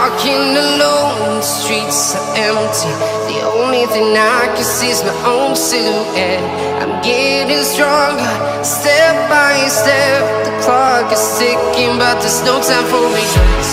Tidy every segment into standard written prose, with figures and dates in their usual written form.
walking alone, the streets are empty. The only thing I can see is my own silhouette. I'm getting stronger, step by step. The clock is ticking, but there's no time for regrets.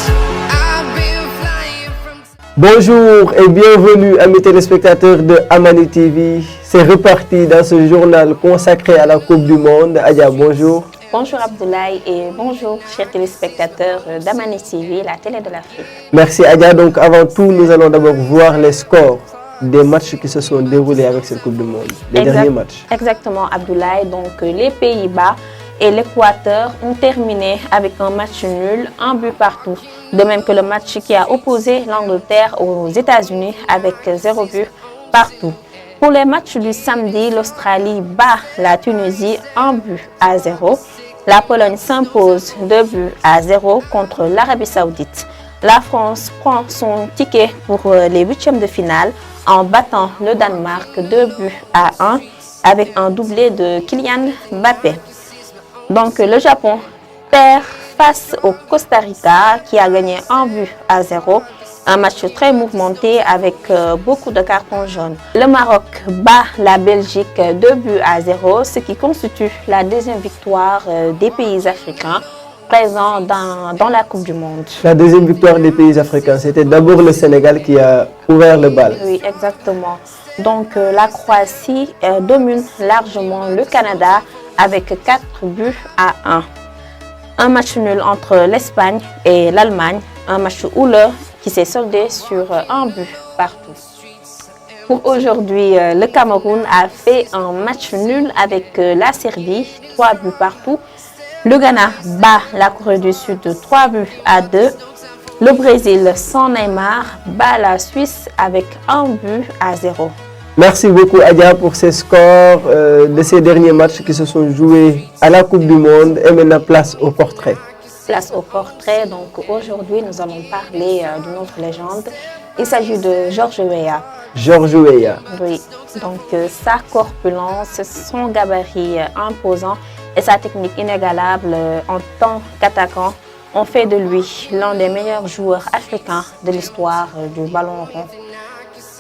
I've been flying from... Bonjour et bienvenue amis téléspectateurs de Amani TV. C'est reparti dans ce journal consacré à la Coupe du Monde. Adja, bonjour. Bonjour Abdoulaye et bonjour chers téléspectateurs d'Amani TV, la télé de l'Afrique. Merci Adja. Donc avant tout, nous allons d'abord voir les scores des matchs qui se sont déroulés avec cette Coupe du Monde, les derniers matchs. Exactement Abdoulaye, donc les Pays-Bas et l'Équateur ont terminé avec un match nul, un but partout. De même que le match qui a opposé l'Angleterre aux États-Unis avec 0 but partout. Pour les matchs du samedi, l'Australie bat la Tunisie 1-0. La Pologne s'impose 2-0 contre l'Arabie Saoudite. La France prend son ticket pour les huitièmes de finale en battant le Danemark 2-1 avec un doublé de Kylian Mbappé. Donc le Japon perd face au Costa Rica qui a gagné 1-0. Un match très mouvementé avec beaucoup de cartons jaunes. Le Maroc bat la Belgique 2-0, ce qui constitue la deuxième victoire des pays africains présents dans la Coupe du Monde. La deuxième victoire des pays africains, c'était d'abord le Sénégal qui a ouvert le bal. Oui, exactement. Donc la Croatie domine largement le Canada avec 4-1. Un match nul entre l'Espagne et l'Allemagne, un match houleux qui s'est soldé sur un but partout. Pour aujourd'hui, le Cameroun a fait un match nul avec la Serbie, 3 buts partout. Le Ghana bat la Corée du Sud 3-2. Le Brésil, sans Neymar, bat la Suisse avec 1-0. Merci beaucoup Adja pour ces scores de ces derniers matchs qui se sont joués à la Coupe du Monde. Et maintenant, place au portrait. Place au portrait. Donc aujourd'hui, nous allons parler d'une autre légende. Il s'agit de Georges Weah. Georges Weah. Oui, donc sa corpulence, son gabarit imposant et sa technique inégalable en tant qu'attaquant ont fait de lui l'un des meilleurs joueurs africains de l'histoire du ballon rond.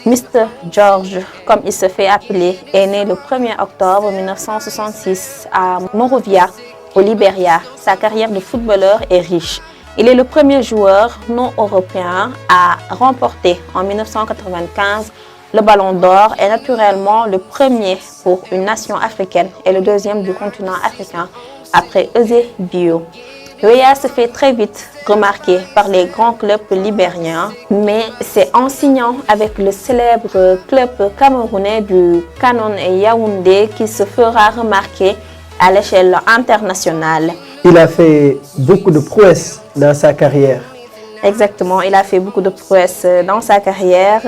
Mr. George, comme il se fait appeler, est né le 1er octobre 1966 à Monrovia, au Libéria. Sa carrière de footballeur est riche. Il est le premier joueur non européen à remporter en 1995 le Ballon d'Or et naturellement le premier pour une nation africaine et le deuxième du continent africain après Eusebio. Weah se fait très vite remarquer par les grands clubs libériens, mais c'est en signant avec le célèbre club camerounais du Canon Yaoundé qu'il se fera remarquer à l'échelle internationale. Il a fait beaucoup de prouesses dans sa carrière. Exactement, il a fait beaucoup de prouesses dans sa carrière.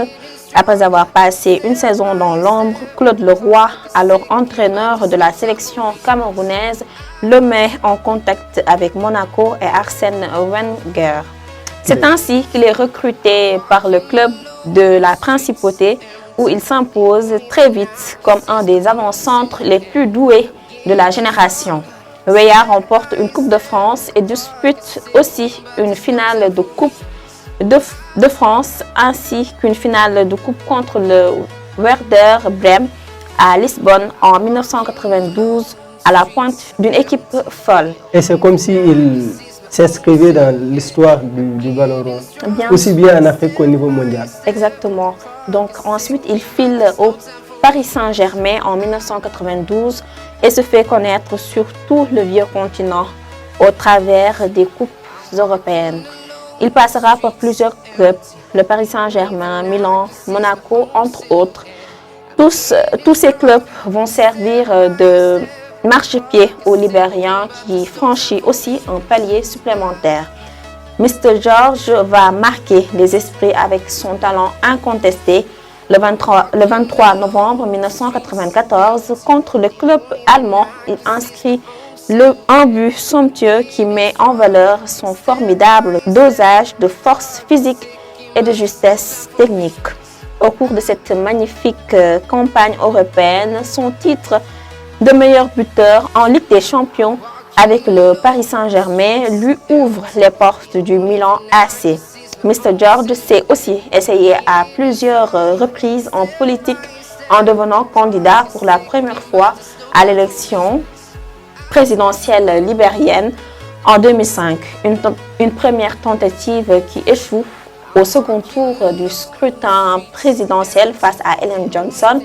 Après avoir passé une saison dans l'ombre, Claude Leroy, alors entraîneur de la sélection camerounaise, le met en contact avec Monaco et Arsène Wenger. C'est ainsi qu'il est recruté par le club de la Principauté où il s'impose très vite comme un des avant-centres les plus doués de la génération. Weah remporte une Coupe de France et dispute aussi une finale de Coupe de France ainsi qu'une finale de coupe contre le Werder Bremen à Lisbonne en 1992 à la pointe d'une équipe folle. Et c'est comme s'il s'inscrivait dans l'histoire du ballon rond, aussi bien en Afrique qu'au niveau mondial. Exactement. Donc ensuite il file au Paris Saint-Germain en 1992 et se fait connaître sur tout le vieux continent au travers des coupes européennes. Il passera par plusieurs clubs, le Paris Saint-Germain, Milan, Monaco, entre autres. Tous ces clubs vont servir de marchepied aux Libériens qui franchit aussi un palier supplémentaire. Mr. George va marquer les esprits avec son talent incontesté. Le 23 novembre 1994, contre le club allemand, il inscrit un but somptueux qui met en valeur son formidable dosage de force physique et de justesse technique. Au cours de cette magnifique campagne européenne, son titre de meilleur buteur en Ligue des Champions avec le Paris Saint-Germain lui ouvre les portes du Milan AC. Mr. George s'est aussi essayé à plusieurs reprises en politique en devenant candidat pour la première fois à l'élection présidentielle libérienne en 2005. Une première tentative qui échoue au second tour du scrutin présidentiel face à Ellen Johnson.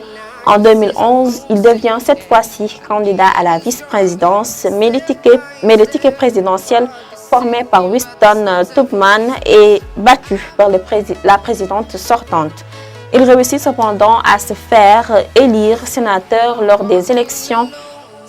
En 2011, il devient cette fois-ci candidat à la vice-présidence, mais le ticket présidentiel formé par Winston Tubman est battu par la présidente sortante. Il réussit cependant à se faire élire sénateur lors des élections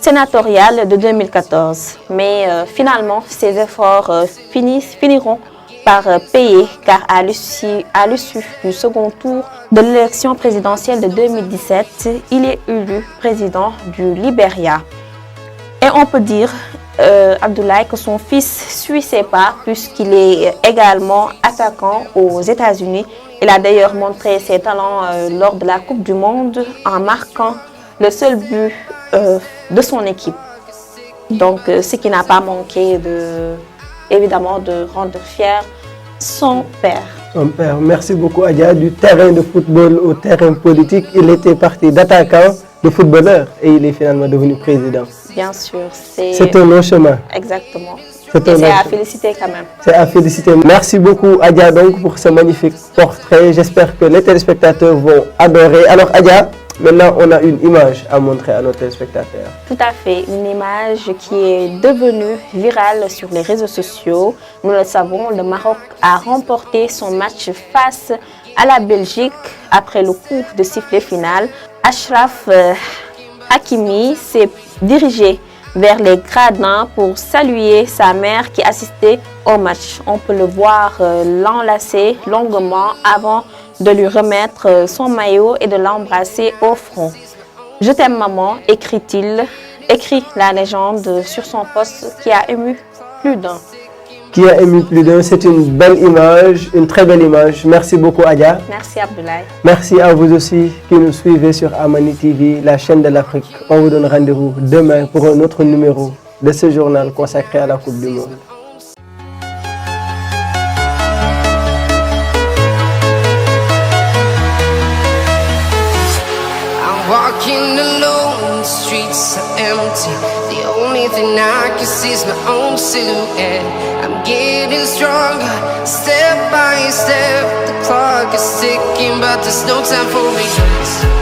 sénatoriales de 2014. Mais finalement, ses efforts finiront par payer car à l'issue du second tour de l'élection présidentielle de 2017, il est élu président du Libéria. Et on peut dire, Abdoulaye, que son fils suit ses pas puisqu'il est également attaquant aux États-Unis. Il a d'ailleurs montré ses talents lors de la Coupe du Monde en marquant le seul but de son équipe. Donc, ce qui n'a pas manqué évidemment de rendre fier son père. Son père, merci beaucoup Adja. Du terrain de football au terrain politique, il était parti d'attaquant, de footballeur et il est finalement devenu président. Bien sûr, c'est un long chemin. Exactement. C'est à féliciter quand même. C'est à féliciter. Merci beaucoup Adja donc pour ce magnifique portrait. J'espère que les téléspectateurs vont adorer. Alors Adja, maintenant on a une image à montrer à nos téléspectateurs. Tout à fait, une image qui est devenue virale sur les réseaux sociaux. Nous le savons, le Maroc a remporté son match face à la Belgique après le coup de sifflet final. Achraf Hakimi s'est dirigé vers les gradins pour saluer sa mère qui assistait au match. On peut le voir l'enlacer longuement avant de lui remettre son maillot et de l'embrasser au front. « Je t'aime maman », écrit la légende sur son post qui a ému plus d'un. C'est une belle image, une très belle image. Merci beaucoup Adja. Merci Abdoulaye. Merci à vous aussi qui nous suivez sur Amani TV, la chaîne de l'Afrique. On vous donne rendez-vous demain pour un autre numéro de ce journal consacré à la Coupe du Monde. Walking alone, the streets are empty. The only thing I can see is my own silhouette. I'm getting stronger, step by step. The clock is ticking, but there's no time for regrets.